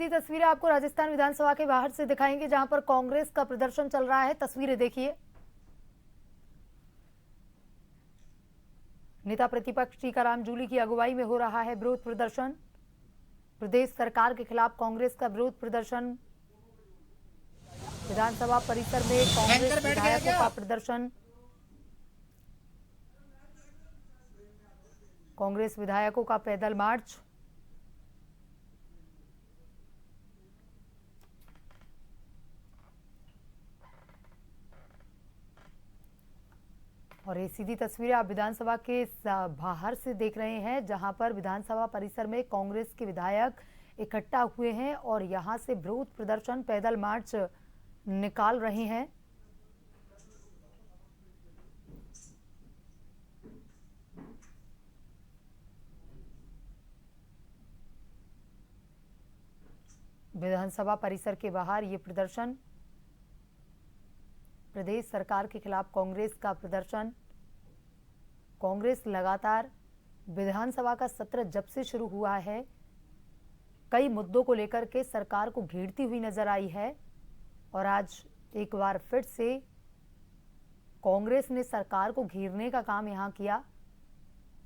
तस्वीरें आपको राजस्थान विधानसभा के बाहर से दिखाएंगे, जहां पर कांग्रेस का प्रदर्शन चल रहा है। तस्वीरें देखिए। नेता प्रतिपक्ष टीकाराम जूली की अगुवाई में हो रहा है विरोध प्रदर्शन। प्रदेश सरकार के खिलाफ कांग्रेस का विरोध प्रदर्शन। विधानसभा परिसर में कांग्रेस विधायकों का प्रदर्शन। कांग्रेस विधायकों का पैदल मार्च। और ये सीधी तस्वीरें आप विधानसभा के बाहर से देख रहे हैं, जहां पर विधानसभा परिसर में कांग्रेस के विधायक इकट्ठा हुए हैं और यहां से विरोध प्रदर्शन पैदल मार्च निकाल रहे हैं। विधानसभा परिसर के बाहर ये प्रदर्शन। प्रदेश सरकार के खिलाफ कांग्रेस का प्रदर्शन। कांग्रेस लगातार विधानसभा का सत्र जब से शुरू हुआ है, कई मुद्दों को लेकर के सरकार को घेरती हुई नजर आई है और आज एक बार फिर से कांग्रेस ने सरकार को घेरने का काम यहां किया।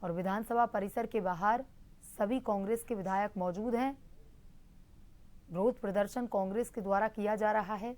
और विधानसभा परिसर के बाहर सभी कांग्रेस के विधायक मौजूद हैं। विरोध प्रदर्शन कांग्रेस के द्वारा किया जा रहा है।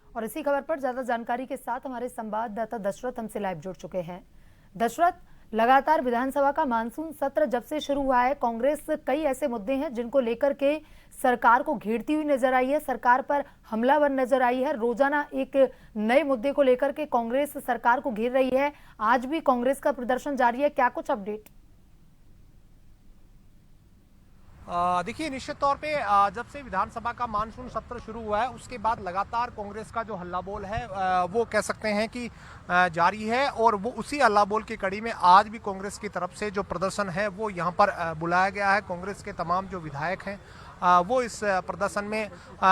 और इसी खबर पर ज्यादा जानकारी के साथ हमारे संवाददाता दशरथ हमसे लाइव जुड़ चुके हैं। दशरथ, लगातार विधानसभा का मानसून सत्र जब से शुरू हुआ है, कांग्रेस कई ऐसे मुद्दे हैं जिनको लेकर के सरकार को घेरती हुई नजर आई है, सरकार पर हमलावर नजर आई है। रोजाना एक नए मुद्दे को लेकर के कांग्रेस सरकार को घेर रही है। आज भी कांग्रेस का प्रदर्शन जारी है, क्या कुछ अपडेट? देखिए, निश्चित तौर पे जब से विधानसभा का मानसून सत्र शुरू हुआ है उसके बाद लगातार कांग्रेस का जो हल्ला बोल है वो कह सकते हैं कि जारी है। और वो उसी हल्ला बोल की कड़ी में आज भी कांग्रेस की तरफ से जो प्रदर्शन है वो यहाँ पर बुलाया गया है। कांग्रेस के तमाम जो विधायक हैं वो इस प्रदर्शन में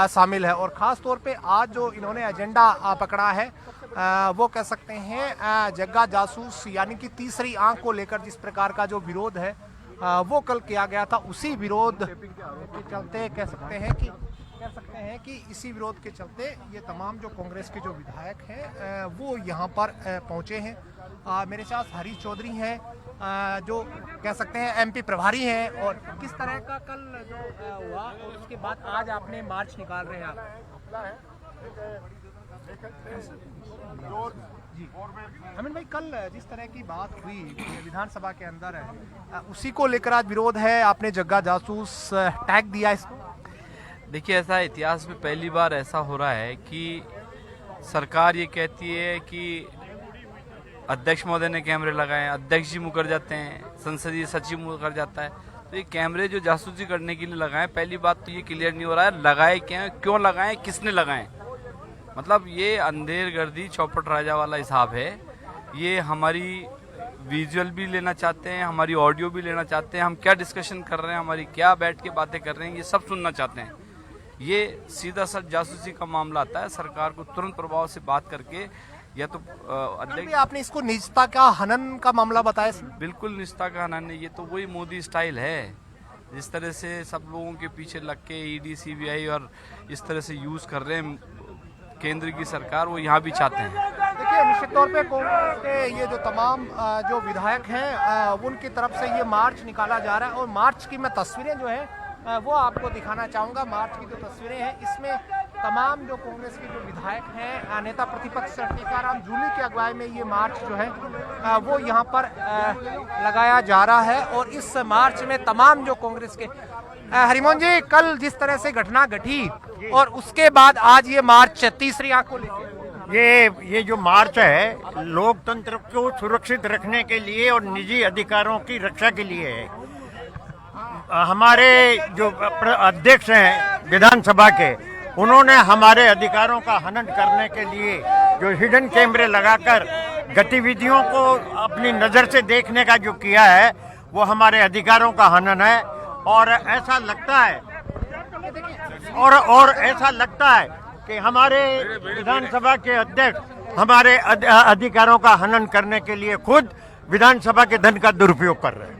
शामिल है। और ख़ास तौर पे आज जो इन्होंने एजेंडा पकड़ा है वो कह सकते हैं जग्गा जासूस यानी कि तीसरी आंख को लेकर जिस प्रकार का जो विरोध है वो कल किया गया था, उसी विरोध के चलते कह सकते हैं कि इसी विरोध के चलते ये तमाम जो कांग्रेस के जो विधायक हैं वो यहाँ पर पहुँचे हैं। मेरे साथ हरीश चौधरी हैं जो कह सकते हैं एमपी प्रभारी हैं। और किस तरह का कल जो हुआ और उसके बाद आज आपने मार्च निकाल रहे हैं जी अमिन भाई, कल जिस तरह की बात हुई विधानसभा के अंदर है उसी को लेकर आज विरोध है, आपने जग्गा जासूस टैग दिया इसको। देखिए, ऐसा इतिहास में पहली बार ऐसा हो रहा है कि सरकार ये कहती है कि अध्यक्ष महोदय ने कैमरे लगाए, अध्यक्ष जी मुकर जाते हैं, संसदीय सचिव मुकर जाता है। तो ये कैमरे जो जासूसी करने के लिए लगाए, पहली बात तो ये क्लियर नहीं हो रहा है लगाए क्यों लगाए, किसने लगाए। मतलब ये अंधेर गर्दी चौपट राजा वाला हिसाब है। ये हमारी विजुअल भी लेना चाहते हैं, हमारी ऑडियो भी लेना चाहते हैं, हम क्या डिस्कशन कर रहे हैं, हमारी क्या बैठ के बातें कर रहे हैं, ये सब सुनना चाहते हैं। ये सीधा सा जासूसी का मामला आता है। सरकार को तुरंत प्रभाव से बात करके या तो अध्यक्ष, आपने इसको निजता का हनन का मामला बताया। बिल्कुल निजता का हनन है। ये तो वही मोदी स्टाइल है, जिस तरह से सब लोगों के पीछे लग के ईडी सीबीआई और इस तरह से यूज कर रहे हैं केंद्र की सरकार, वो यहाँ भी चाहते हैं। देखिए, निश्चित तौर पे कांग्रेस के ये जो तमाम जो विधायक हैं उनकी तरफ से ये मार्च निकाला जा रहा है। और मार्च की मैं तस्वीरें जो है वो आपको दिखाना चाहूँगा। मार्च की जो तस्वीरें हैं इसमें तमाम जो कांग्रेस के जो विधायक हैं, नेता प्रतिपक्ष टीकाराम जूली की अगुवाई में ये मार्च जो है वो यहाँ पर लगाया जा रहा है। और इस मार्च में तमाम जो कांग्रेस के हरिमोहन जी, कल जिस तरह से घटना घटी और उसके बाद आज ये मार्च तीसरी आंख को लेकर ये जो मार्च है लोकतंत्र को सुरक्षित रखने के लिए और निजी अधिकारों की रक्षा के लिए है। हमारे जो अध्यक्ष हैं विधानसभा के, उन्होंने हमारे अधिकारों का हनन करने के लिए जो हिडन कैमरे लगाकर गतिविधियों को अपनी नज़र से देखने का जो किया है वो हमारे अधिकारों का हनन है। और ऐसा लगता है और ऐसा लगता है कि हमारे विधानसभा के अध्यक्ष हमारे अधिकारों का हनन करने के लिए खुद विधानसभा के धन का दुरुपयोग कर रहे हैं।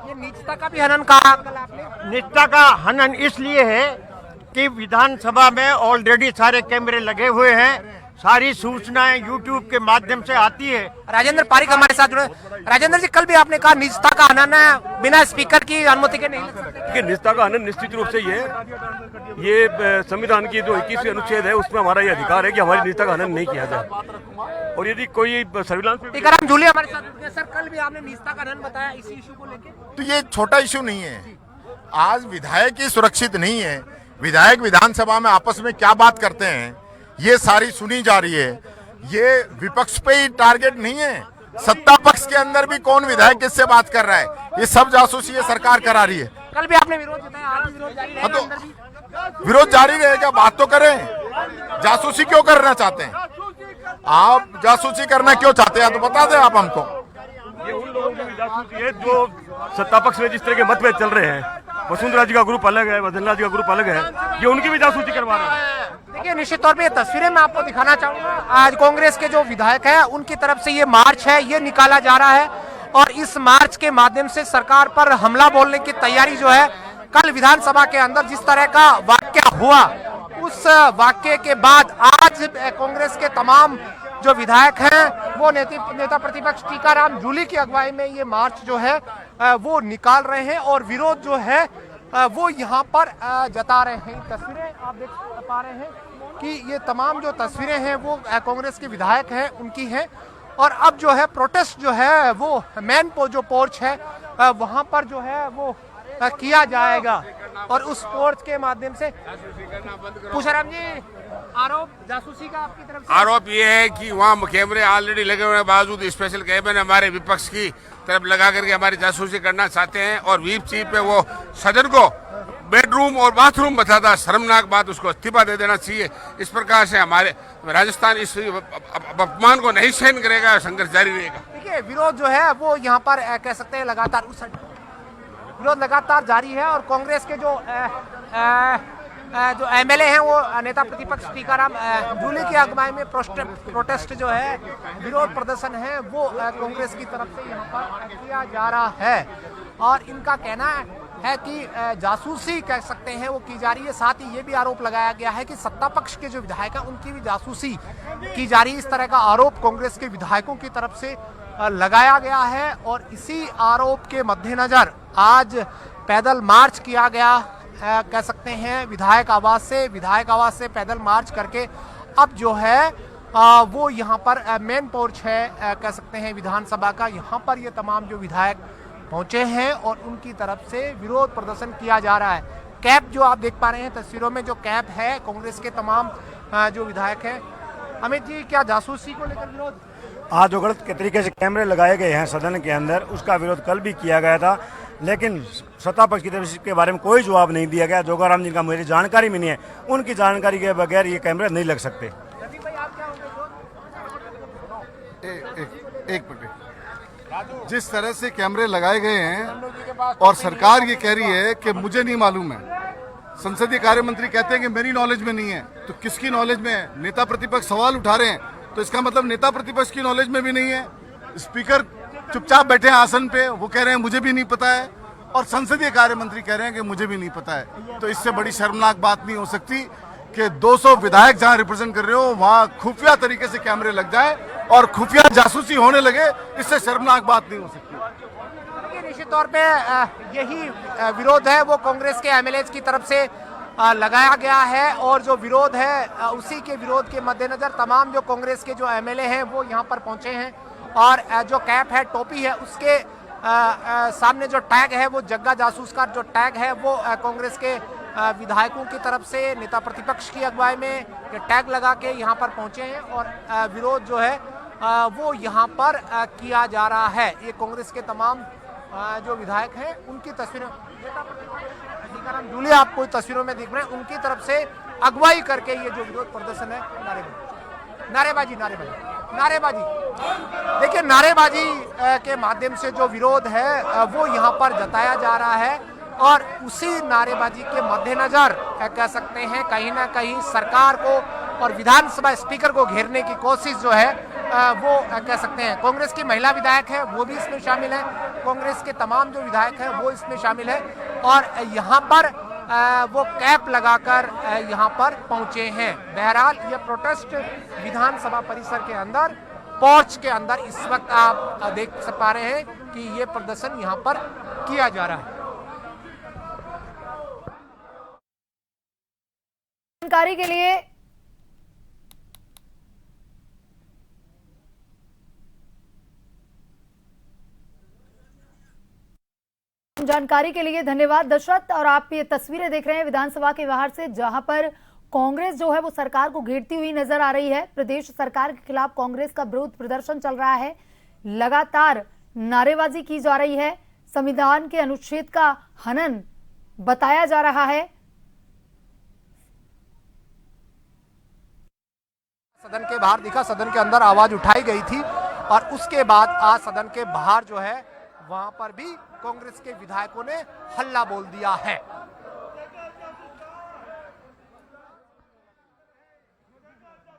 ये निजता का भी हनन कहा कल आपने। निजता का हनन इसलिए है कि विधानसभा में ऑलरेडी सारे कैमरे लगे हुए हैं, सारी सूचनाएं यूट्यूब के माध्यम से आती है। राजेंद्र पारिक हमारे साथ जुड़े। राजेंद्र जी, कल भी आपने कहा निजता का हनन है, बिना स्पीकर की अनुमति के नहीं लग सकते। कि निजता का हनन निश्चित रूप से ये संविधान की जो 21वीं अनुच्छेद है उसमें हमारा ये अधिकार है कि हमारी निजता का हनन नहीं किया जाए। और यदि कोई सर्विलांस टीकाराम जूली हमारे साथ जुड़ गए। सर, कल भी आपने निजता का हनन बताया इसी इशू को लेकर। तो ये छोटा इशू नहीं है। आज विधायक ही सुरक्षित नहीं है। विधायक विधानसभा में आपस में क्या बात करते हैं ये सारी सुनी जा रही है। ये विपक्ष पे ही टारगेट नहीं है, सत्ता पक्ष के अंदर भी कौन विधायक किससे बात कर रहा है, ये सब जासूसी ये सरकार करा रही है। कल भी आपने विरोध जताया, आज भी विरोध जारी रहेगा। अंदर भी विरोध जारी रहेगा। बात तो करें, जासूसी क्यों करना चाहते हैं आप? जासूसी करना क्यों चाहते हैं तो बता दें आप हमको। ये उन लोगों की जासूसी है जो सत्ता पक्ष में जिस तरह के मतभेद चल रहे हैं, वसुंधरा जी का ग्रुप अलग है, वसुंधरा जी का ग्रुप अलग है, ये उनकी भी जासूसी करवा रहे हैं। देखिए, निश्चित तौर पे ये तस्वीरें मैं आपको दिखाना चाहूंगा। आज कांग्रेस के जो विधायक हैं उनकी तरफ से ये मार्च है, ये निकाला जा रहा है और इस मार्च के माध्यम से सरकार पर हमला बोलने की तैयारी जो है, कल विधानसभा के अंदर जिस तरह का वाक्य हुआ, उस वाक्य के बाद आज कांग्रेस के तमाम जो विधायक हैं वो नेता प्रतिपक्ष टीकाराम जूली की अगुवाई में ये मार्च जो है वो निकाल रहे हैं और विरोध जो है वो यहाँ पर जता रहे हैं। तस्वीरें आप देख पा रहे हैं कि ये तमाम जो तस्वीरें हैं वो कांग्रेस के विधायक हैं उनकी हैं और अब जो है प्रोटेस्ट जो है वो मेन जो पोर्च है वहाँ पर जो है वो किया जाएगा और उस पोर्च के माध्यम से। पूछाराम जी, आरोप जासूसी का आपकी तरफ से? आरोप ये है कि वहाँ कैमरे ऑलरेडी लगे हुए हैं, बावजूद स्पेशल कैमरे हमारे विपक्ष की तरफ लगा करके हमारी जासूसी करना चाहते हैं और व्हीप चीफ पे वो सदन को बेडरूम और बाथरूम बताता, शर्मनाक बात, उसको इस्तीफा दे देना चाहिए। इस प्रकार से हमारे राजस्थान इस अपमान को नहीं सहन करेगा, संघर्ष जारी रहेगा। देखिए, विरोध जो है वो यहाँ पर कह सकते हैं लगातार विरोध लगातार जारी है और कांग्रेस के जो एमएलए हैं वो नेता प्रतिपक्ष टीकाराम जूली की अगुवाई में प्रोटेस्ट जो है, विरोध प्रदर्शन है वो कांग्रेस की तरफ से यहाँ पर किया जा रहा है और इनका कहना है कि जासूसी कह सकते हैं वो की जा रही है। साथ ही ये भी आरोप लगाया गया है कि सत्ता पक्ष के जो विधायक हैं उनकी भी जासूसी की जा रही है। इस तरह का आरोप कांग्रेस के विधायकों की तरफ से लगाया गया है और इसी आरोप के मद्देनजर आज पैदल मार्च किया गया, कह सकते हैं विधायक आवास से पैदल मार्च करके अब जो है वो यहाँ पर मेन पोर्च है, कह सकते हैं विधानसभा का, यहाँ पर ये तमाम जो विधायक पहुंचे हैं और उनकी तरफ से विरोध प्रदर्शन किया जा रहा है। कैप जो आप देख पा रहे हैं तस्वीरों में, जो कैप है कांग्रेस के तमाम जो विधायक हैं। अमित जी, क्या जासूसी को लेकर विरोध? आज जो गलत के तरीके से कैमरे लगाए गए हैं सदन के अंदर, उसका विरोध कल भी किया गया था, लेकिन सत्ता पक्ष की तरफ से इसके बारे में कोई जवाब नहीं दिया गया। जोगाराम जी का मेरी जानकारी में नहीं है, उनकी जानकारी के बगैर ये कैमरे नहीं लग सकते। एक मिनट, जिस तरह से कैमरे लगाए गए हैं और सरकार ये कह रही है कि मुझे नहीं मालूम है, संसदीय कार्य मंत्री कहते हैं कि मेरी नॉलेज में नहीं है, तो किसकी नॉलेज में है? नेता प्रतिपक्ष सवाल उठा रहे हैं तो इसका मतलब नेता प्रतिपक्ष की नॉलेज में भी नहीं है। स्पीकर चुपचाप बैठे हैं आसन पे, वो कह रहे हैं मुझे भी नहीं पता है और संसदीय कार्य मंत्री कह रहे हैं कि मुझे भी नहीं पता है। तो इससे बड़ी शर्मनाक बात नहीं हो सकती कि 200 विधायक जहां रिप्रेजेंट कर रहे हो वहां खुफिया तरीके से कैमरे लग जाए और खुफिया जासूसी होने लगे, इससे शर्मनाक बात नहीं हो सकती। निश्चित तौर पे यही विरोध है वो कांग्रेस के एमएलए की तरफ से लगाया गया है और जो विरोध है उसी के विरोध के मद्देनजर तमाम जो कांग्रेस के जो एमएलए हैं वो यहाँ पर पहुंचे हैं और जो कैप है, टोपी है, उसके सामने जो टैग है वो जग्गा जासूस का जो टैग है वो कांग्रेस के विधायकों की तरफ से नेता प्रतिपक्ष की अगुवाई में ये टैग लगा के यहाँ पर पहुंचे हैं और विरोध जो है वो यहाँ पर किया जा रहा है। ये कांग्रेस के तमाम जो विधायक हैं उनकी तस्वीरें टीकाराम जूली आपको तस्वीरों में दिख रहे हैं, उनकी तरफ से अगुवाई करके ये जो विरोध प्रदर्शन है नारेबाजी नारेबाजी, देखिए नारेबाजी के माध्यम से जो विरोध है वो यहाँ पर जताया जा रहा है और उसी नारेबाजी के मद्देनजर कह सकते हैं कहीं ना कहीं सरकार को और विधानसभा स्पीकर को घेरने की कोशिश जो है वो कह सकते हैं। कांग्रेस की महिला विधायक है वो भी इसमें शामिल है, कांग्रेस के तमाम जो विधायक हैं वो इसमें शामिल है और यहाँ पर वो कैप लगाकर यहाँ पर पहुंचे हैं। बहरहाल ये प्रोटेस्ट विधानसभा परिसर के अंदर पोर्च के अंदर इस वक्त आप देख पा रहे हैं कि ये प्रदर्शन यहाँ पर किया जा रहा है। जानकारी के लिए धन्यवाद दशरथ। और आप ये तस्वीरें देख रहे हैं विधानसभा के बाहर से, जहां पर कांग्रेस जो है वो सरकार को घेरती हुई नजर आ रही है। प्रदेश सरकार के खिलाफ कांग्रेस का विरोध प्रदर्शन चल रहा है, लगातार नारेबाजी की जा रही है, संविधान के अनुच्छेद का हनन बताया जा रहा है। सदन के बाहर दिखा, सदन के अंदर आवाज उठाई गई थी और उसके बाद आज सदन के बाहर जो है वहां पर भी कांग्रेस के विधायकों ने हल्ला बोल दिया है।